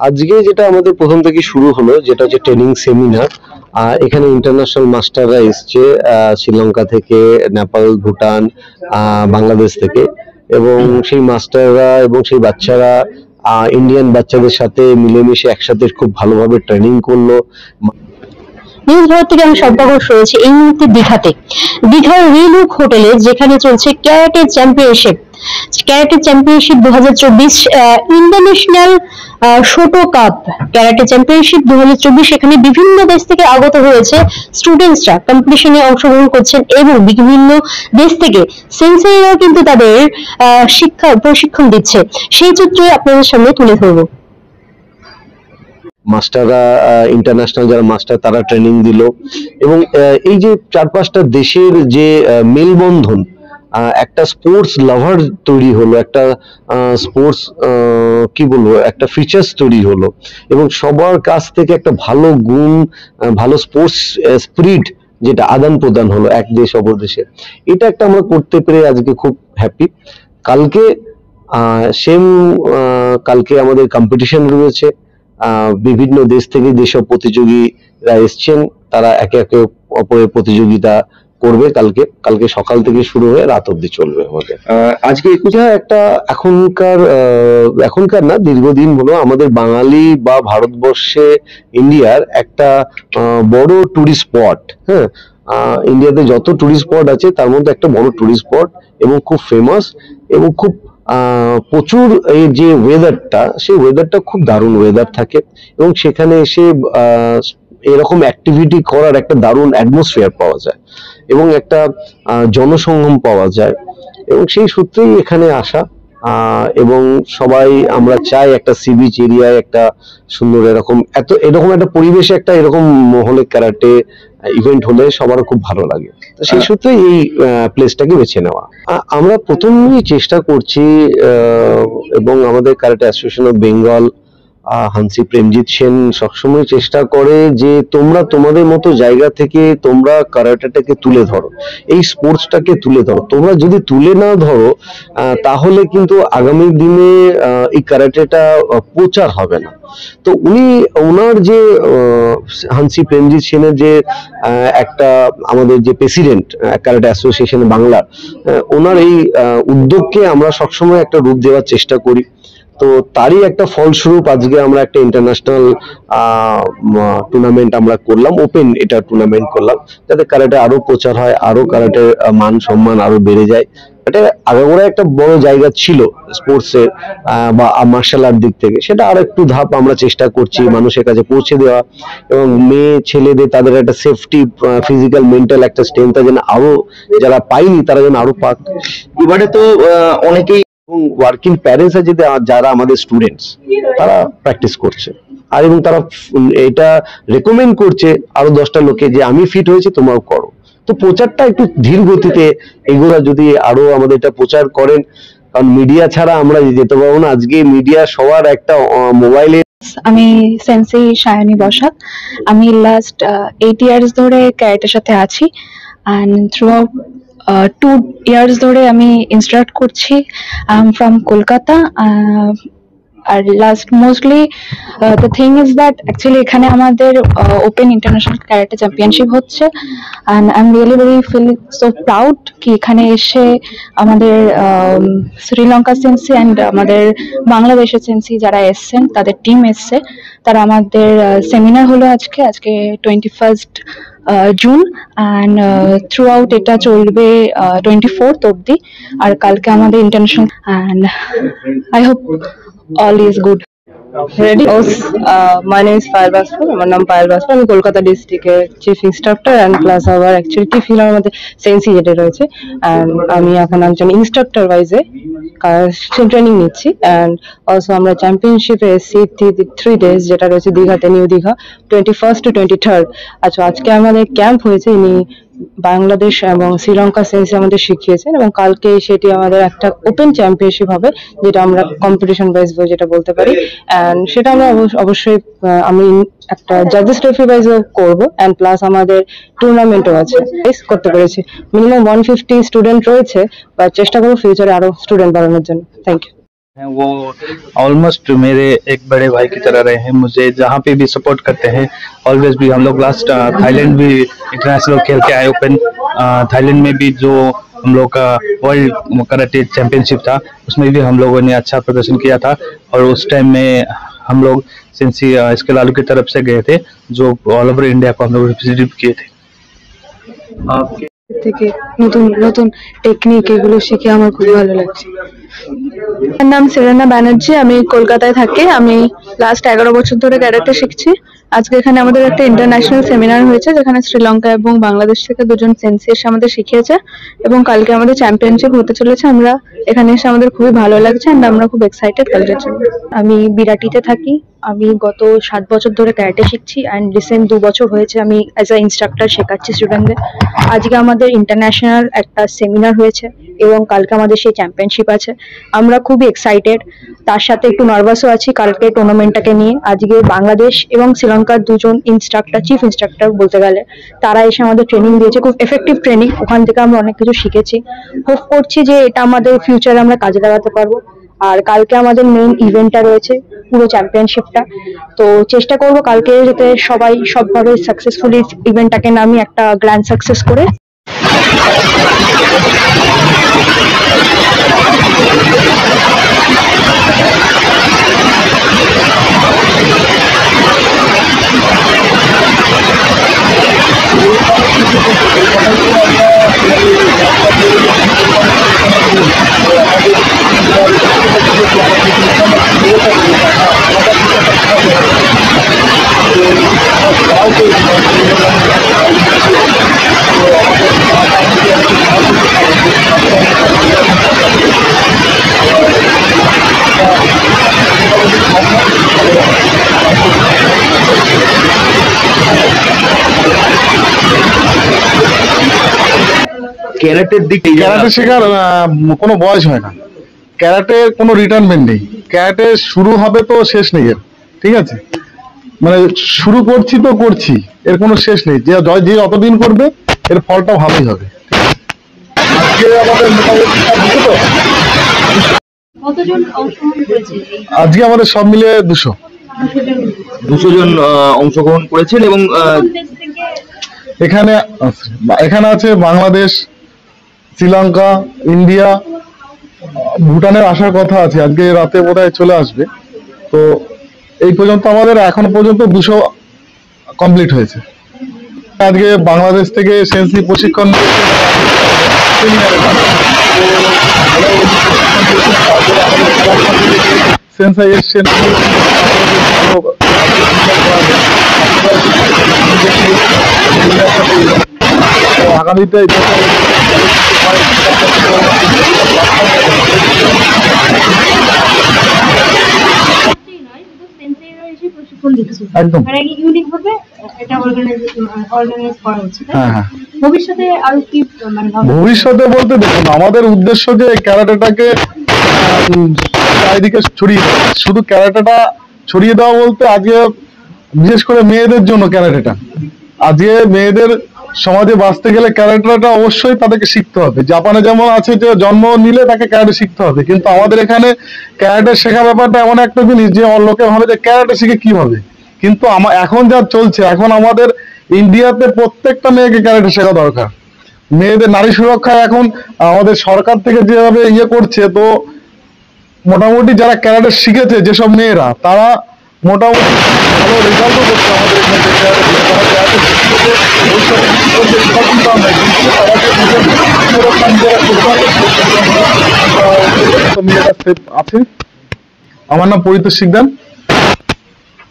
আজকে যেটা আমাদের প্রথম থেকে শুরু হলো যেটা হচ্ছে ট্রেনিং সেমিনার। এখানে ইন্টারন্যাশনাল মাস্টাররা এসছে শ্রীলঙ্কা থেকে, নেপাল, ভুটান, বাংলাদেশ থেকে। এবং সেই মাস্টাররা এবং সেই বাচ্চারা ইন্ডিয়ান বাচ্চাদের সাথে মিলেমিশে একসাথে খুব ভালোভাবে ট্রেনিং করলো। নিউজ ভারত থেকে আমি শব্দ ঘোষ রয়েছে এই মুহূর্তে দীঘাতে, দীঘার রিলুক হোটেলে, যেখানে চলছে karate championship. Karate championship 2024 international Shoto cup karate championship 2024। এখানে বিভিন্ন দেশ থেকে আগত হয়েছে স্টুডেন্টসরা কম্পিটিশনে অংশগ্রহণ করছেন এবং বিভিন্ন দেশ থেকে সেন্সেইরাও কিন্তু তাদের প্রশিক্ষণ দিচ্ছে। সেই চিত্র আপনাদের সামনে তুলে ধরবো। মাস্টাররা ইন্টারন্যাশনাল যারা মাস্টার তারা ট্রেনিং দিল এবং এই যে 4-5টা দেশের যে মেলবন্ধন, একটা স্পোর্টস লাভার তৈরি হলো, একটা স্পোর্টস কি বলবো, একটা ফিচার্স তৈরি হলো এবং সবার কাছ থেকে একটা ভালো গুণ, ভালো স্পোর্টস স্পিরিট যেটা আদান প্রদান হলো এক দেশ অপর দেশে। এটা একটা আমরা করতে পেরে আজকে খুব হ্যাপি। কালকে কালকে আমাদের কম্পিটিশন রয়েছে। বিভিন্ন দেশ থেকে যেসব প্রতিযোগীরা এসছেন তারা একে একে অপরের প্রতিযোগিতা করবে। কালকে সকাল থেকে শুরু হয়ে রাত অবধি চলবে আমাদের। আজকে এটা একটা এখনকার না, দীর্ঘদিন হলো আমাদের বাঙালি বা ভারতবর্ষে ইন্ডিয়ার একটা বড় টুরিস্ট স্পট। হ্যাঁ, ইন্ডিয়াতে যত টুরিস্ট স্পট আছে তার মধ্যে একটা বড় টুরিস্ট স্পট এবং খুব ফেমাস এবং খুব প্রচুর এই যে ওয়েদারটা, সেই ওয়েদারটা খুব দারুণ ওয়েদার থাকে এবং সেখানে এসে এরকম অ্যাক্টিভিটি করার একটা দারুণ অ্যাটমসফিয়ার পাওয়া যায় এবং একটা জনসঙ্গম পাওয়া যায় এবং সেই সূত্রেই এখানে আসা। এবং সবাই আমরা চাই একটা সি বিচ এরিয়ায় একটা সুন্দর এরকম একটা পরিবেশে একটা এরকম হলে ক্যারাটে ইভেন্ট হলে সবার খুব ভালো লাগে। তো সেই সূত্রে এই প্লেসটাকে বেছে নেওয়া। আমরা প্রথমেই চেষ্টা করছি এবং আমাদের karate association of Bengal, Hansi Premjit Sen সবসময় চেষ্টা করে যে তোমরা তোমাদের মতো জায়গা থেকে তোমরা ক্যারাটেটাকে তুলে ধরো, এই স্পোর্টসটাকে তুলে ধরো। তোমরা যদি তুলে না ধরো তাহলে কিন্তু আগামী দিনে এই ক্যারাটেটা প্রচার হবে না। তো ওনার যে হানসি প্রেমজিৎ সেনের যে একটা আমাদের যে প্রেসিডেন্ট ক্যারাটে অ্যাসোসিয়েশন বাংলার, ওনার এই উদ্যোগকে আমরা সবসময় একটা রূপ দেওয়ার চেষ্টা করি। তো তারই একটা ফলস্বরূপ আজকে আমরা একটা ইন্টারন্যাশনাল টুর্নামেন্ট আমরা করলাম, ওপেন এটা টুর্নামেন্ট করলাম, যাতে ক্যারাটে আরো প্রচার হয়, আরো ক্যারাটের মান সম্মান আরো বেড়ে যায়। এটা আগাগোড়া একটা বড় জায়গা ছিল স্পোর্টসের বা মার্শাল আর্ট দিক থেকে, সেটা আর একটু ধাপ আমরা চেষ্টা করছি মানুষের কাছে পৌঁছে দেওয়া এবং মেয়ে ছেলেদের তাদের একটা সেফটি, ফিজিক্যাল মেন্টাল একটা স্ট্রেংথ যেন আরো যারা পায়নি তারা যেন আরো পাক। এবারে তো অনেকেই এবং ওয়ার্কিং প্যারেন্টস আছে যারা আমাদের স্টুডেন্টস, তারা প্র্যাকটিস করছে আর এবং তারা এটা রেকমেন্ড করছে আরো 10টা লোকে যে আমি ফিট হয়েছি তোমরাও করো। তো প্রচারটা একটু ধীর গতিতে এগুলা যদি আরো আমাদের এটা প্রচার করেন, কারণ মিডিয়া ছাড়া আমরা যেতে পারবো না। আজকে মিডিয়া সবার একটা মোবাইলে। আমি সেন্সেই সায়নী বসাক। আমি লাস্ট 8 ইয়ার্স ধরে ক্যারাটের সাথে আছি অ্যান্ড থ্রু আউট 2 ইয়ার্স ধরে আমি ইনস্ট্রাক্ট করছি। I am from Kolkata. আর last mostly the thing is that actually এখানে আমাদের ওপেন ইন্টারন্যাশনাল ক্যারাটে চ্যাম্পিয়নশিপ হচ্ছে and I am really very feel so proud কি এখানে এসে আমাদের শ্রীলঙ্কা সেন্সি অ্যান্ড আমাদের বাংলাদেশের সেন্সি যারা এসছেন তাদের টিম এসছে, তারা আমাদের সেমিনার হলো আজকে 21 জুন অ্যান্ড থ্রু আউট এটা চলবে 24th অব্দি। আর কালকে আমাদের international and I hope all is good. Ready? My name is Payal Baswar. আমার নাম পায়েল বাসপার। আমি কলকাতা ডিস্ট্রিক্টের চিফ ইনস্ট্রাক্টর অ্যান্ড প্লাস আবার অ্যাকচুয়ালি টিফিনের মধ্যে সেন্সি যেটা রয়েছে অ্যান্ড আমি এখন একজন ইনস্ট্রাক্টর ওয়াইজে ট্রেনিং নিচ্ছি অ্যান্ড অলসো আমরা চ্যাম্পিয়নশিপে এসছি 3 days যেটা রয়েছে দীঘাতে, new Digha 21st to 23rd। আচ্ছা, আজকে আমাদের ক্যাম্প হয়েছে, ইনি বাংলাদেশ এবং শ্রীলঙ্কা সেন্সি আমাদের শিখিয়েছেন এবং কালকে সেটি আমাদের একটা ওপেন চ্যাম্পিয়নশিপ হবে যেটা আমরা কম্পিটিশন ওয়াইজ যেটা বলতে পারি অ্যান্ড সেটা আমরা অবশ্যই আমি একটা জাজেস ট্রফি ওয়াইজও করবো অ্যান্ড প্লাস আমাদের টুর্নামেন্টও আছে। করতে পেরেছি মিনিমাম 150 স্টুডেন্ট রয়েছে, বা চেষ্টা করবো ফিউচারে আরো স্টুডেন্ট বাড়ানোর জন্য। Thank you. हैं वो ऑलमोस्ट मेरे एक बड़े भाई की तरह रहे हैं। मुझे जहाँ पे भी सपोर्ट करते हैं ऑलवेज भी। हम लोग लास्ट थाईलैंड भी इंटरनेशनल खेल के आए ओपन। थाईलैंड में भी जो हम लोग का वर्ल्ड कराटे चैंपियनशिप था उसमें भी हम लोगों ने अच्छा प्रदर्शन किया था। और उस टाइम में हम लोग सेंसी इसके लालू की तरफ से गए थे जो ऑल ओवर इंडिया को हम लोग रिप्रेजेंट किए थे। आपके থেকে নতুন নতুন টেকনিক এগুলো শিখে আমার খুবই ভালো লাগছে। আমার নাম সেরেনা ব্যানার্জি, আমি কলকাতায় থাকি। আমি লাস্ট 11 বছর ধরে ক্যারাটে শিখছি। আজকে এখানে আমাদের একটা ইন্টারন্যাশনাল সেমিনার হয়েছে যেখানে শ্রীলঙ্কা এবং বাংলাদেশ থেকে দুজন সেন্সি এসে আমাদের শিখিয়েছে এবং কালকে আমাদের চ্যাম্পিয়নশিপ হতে চলেছে। আমরা এখানে এসে আমাদের খুবই ভালো লাগছে এন্ড আমরা খুব এক্সাইটেড কালকের জন্য। আমি বিরাটিতে থাকি। আমি গত 7 বছর ধরে ক্যারাটে শিখছি এন্ড রিসেন্ট 2 বছর হয়েছে আমি অ্যাজ আ ইনস্ট্রাক্টর শেখাচ্ছি স্টুডেন্টদের। আজকে আমাদের ইন্টারন্যাশনাল একটা সেমিনার হয়েছে এবং কালকে আমাদের সেই চ্যাম্পিয়নশিপ আছে। আমরা খুবই এক্সাইটেড, তার সাথে একটু নার্ভাসও আছি কালকে টুর্নামেন্টটাকে নিয়ে। আজকে বাংলাদেশ এবং শ্রীলঙ্কার দুজন ইনস্ট্রাক্টর, চিফ ইনস্ট্রাক্টর বলতে গেলে, তারা এসে আমাদের ট্রেনিং দিয়েছে, খুব এফেক্টিভ ট্রেনিং। ওখান থেকে আমরা অনেক কিছু শিখেছি। হোপ করছি যে এটা আমাদের ফিউচারে আমরা কাজে লাগাতে পারবো। আর কালকে আমাদের মেইন ইভেন্টটা রয়েছে পুরো চ্যাম্পিয়নশিপটা, তো চেষ্টা করবো কালকে যাতে সবাই সবভাবে সাকসেসফুলি ইভেন্টটাকে নামিয়ে একটা গ্র্যান্ড সাকসেস করে। ক্যারাটের দিক ক্যারাটে শেখার কোনো বয়স হয় না। ক্যারাটে কোনো রিটার্নমেন্ট নেই। ক্যারাটে শুরু হবে তো শেষ নেই এর, ঠিক আছে? মানে শুরু করছি তো করছি, এর কোনো শেষ নেই। যে যে যতদিন করবে এর ফলটা ভালোই হবে। আজকে আমাদের মোটামুটি তো কতজন অংশগ্রহণ করেছে? আজকে আমাদের সব মিলে 200 জন অংশগ্রহণ করেছেন এবং এখানে এখানে আছে বাংলাদেশ, শ্রীলঙ্কা, ইন্ডিয়া, ভুটানের আসার কথা আছে। আজকে রাতে বোধহয় চলে আসবে। তো এই পর্যন্ত আমাদের এখনো পর্যন্ত 200 কমপ্লিট হয়েছে। আজকে বাংলাদেশ থেকে সেন্সি প্রশিক্ষণ সেন্সাই এসছেন। আগামীতে একদম ইউনিক ভাবে এটা অর্গানাইজ করা হচ্ছে। হ্যাঁ হ্যাঁ। ভবিষ্যতে আরো কি মানে ভবিষ্যতে বলতে দেখুন আমাদের উদ্দেশ্য যে ক্যারাটেটাকে চারিদিকে ছড়িয়ে দেওয়া। শুধু ক্যারাটেটা ছড়িয়ে দেওয়া বলতে আজকে বিশেষ করে মেয়েদের জন্য ক্যারাটেটা, আজকে মেয়েদের সমাজে বাঁচতে গেলে ক্যারাটেটা অবশ্যই তাদেরকে শিখতে হবে। জাপানে যেমন আছে যে জন্ম নিলে তাকে ক্যারাটে শিখতে হবে, কিন্তু আমাদের এখানে ক্যারাটে শেখার ব্যাপারটা এমন একটা জিনিস যে লোকে ভাবে যে ক্যারাটে শিখে কি হবে। কিন্তু এখন যা চলছে, এখন আমাদের ইন্ডিয়াতে প্রত্যেকটা মেয়েকে ক্যারাটে শেখা দরকার। মেয়েদের নারী সুরক্ষায় এখন আমাদের সরকার থেকে যেভাবে করছে, তো মোটামুটি যারা ক্যারাটে শিখেছে যেসব মেয়েরা, তারা মোটামুটি ভালো রেজাল্টও করছে আমাদের এখানে। আছে। আমার নাম পরিতোষ শিকদার।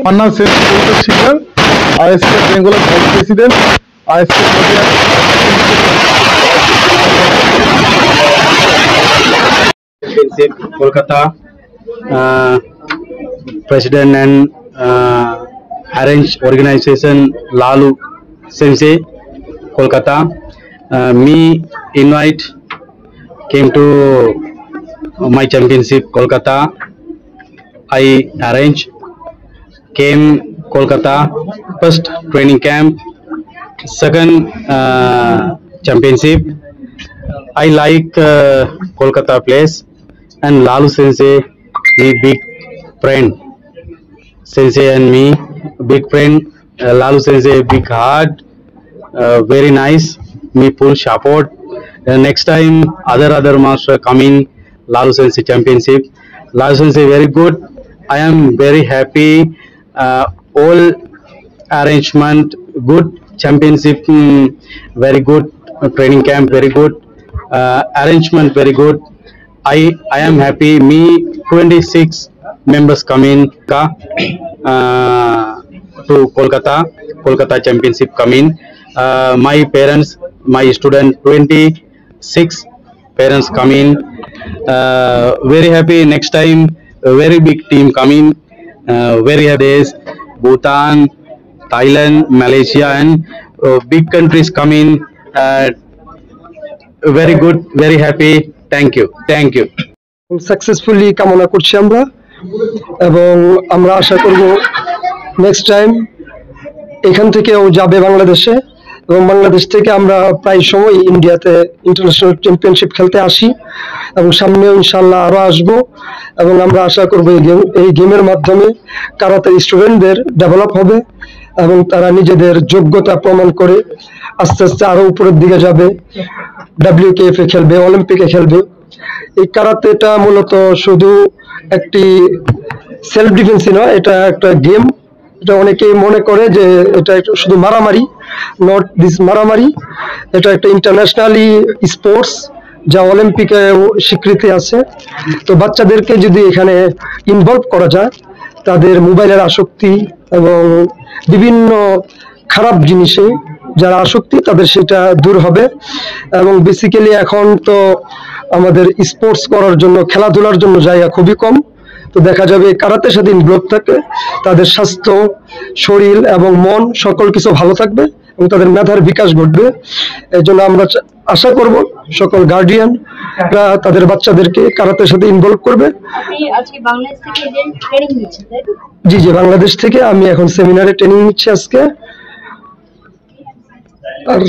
আমার নাম পরিতোষ শিকদার, আইএসকে বেঙ্গলের vice president, ISK Kolkata, President and Arrange Organization Lalu Sensei, Kolkata. Me invite came to my championship Kolkata. I arrange came Kolkata first training camp, second championship. I like Kolkata place and Lalu Sensei me big friend Sensei and me, big friend Lalu Sensei, big heart, very nice, me full support. Next time other master coming, Lalu Sensei championship. Lalu Sensei very good. I am very happy. All arrangement good, championship very good, training camp very good, arrangement very good. I am happy. Me 26 members coming to Kolkata championship coming. My parents, my student 26 parents coming. Very happy. Next time a very big team coming. Very happy days. Bhutan, Thailand, Malaysia, and big countries coming. Very good, very happy. Thank you, thank you. Successfully কামনা করছি আমরা, এবং আমরা আশা করব next time এখান থেকেও যাবে বাংলাদেশে, এবং বাংলাদেশ থেকে আমরা প্রায় সময় ইন্ডিয়াতে ইন্টারন্যাশনাল চ্যাম্পিয়নশিপ খেলতে আসি, এবং সামনেও ইনশাল্লাহ আরো আসবো। এবং আমরা আশা করব এই গেমের মাধ্যমে কারাতে স্টুডেন্টদের ডেভেলপ হবে এবং তারা নিজেদের যোগ্যতা প্রমাণ করে আস্তে আস্তে আরো উপরের দিকে যাবে, WKF এ খেলবে, অলিম্পিকে খেলবে। এই কারাতেটা মূলত শুধু একটি সেলফ ডিফেন্সই নয়, এটা একটা গেম। এটা অনেকেই মনে করে যে এটা শুধু মারামারি, নট দিস মারামারি। এটা একটা ইন্টারন্যাশনালি স্পোর্টস যা অলিম্পিকে স্বীকৃতি আছে। তো বাচ্চাদেরকে যদি এখানে ইনভলভ করা যায়, তাদের মোবাইলের আসক্তি এবং বিভিন্ন খারাপ জিনিসে যারা আসক্তি তাদের সেটা দূর হবে। এবং বেসিক্যালি এখন তো আমাদের স্পোর্টস করার জন্য, খেলাধুলার জন্য জায়গা খুবই কম। তো দেখা যাবে কারাতের সাথে ইনভলভ থাকলে তাদের স্বাস্থ্য, শরীর এবং মন সকল কিছু ভালো থাকবে এবং তাদের মেধার বিকাশ ঘটবে। এই জন্য আমরা আশা করব সকল গার্ডিয়ানরা তাদের বাচ্চাদেরকে কারাতের সাথে ইনভলভ করবে। জি জি, বাংলাদেশ থেকে আমি এখন সেমিনারে ট্রেনিং নিচ্ছি আজকে। আর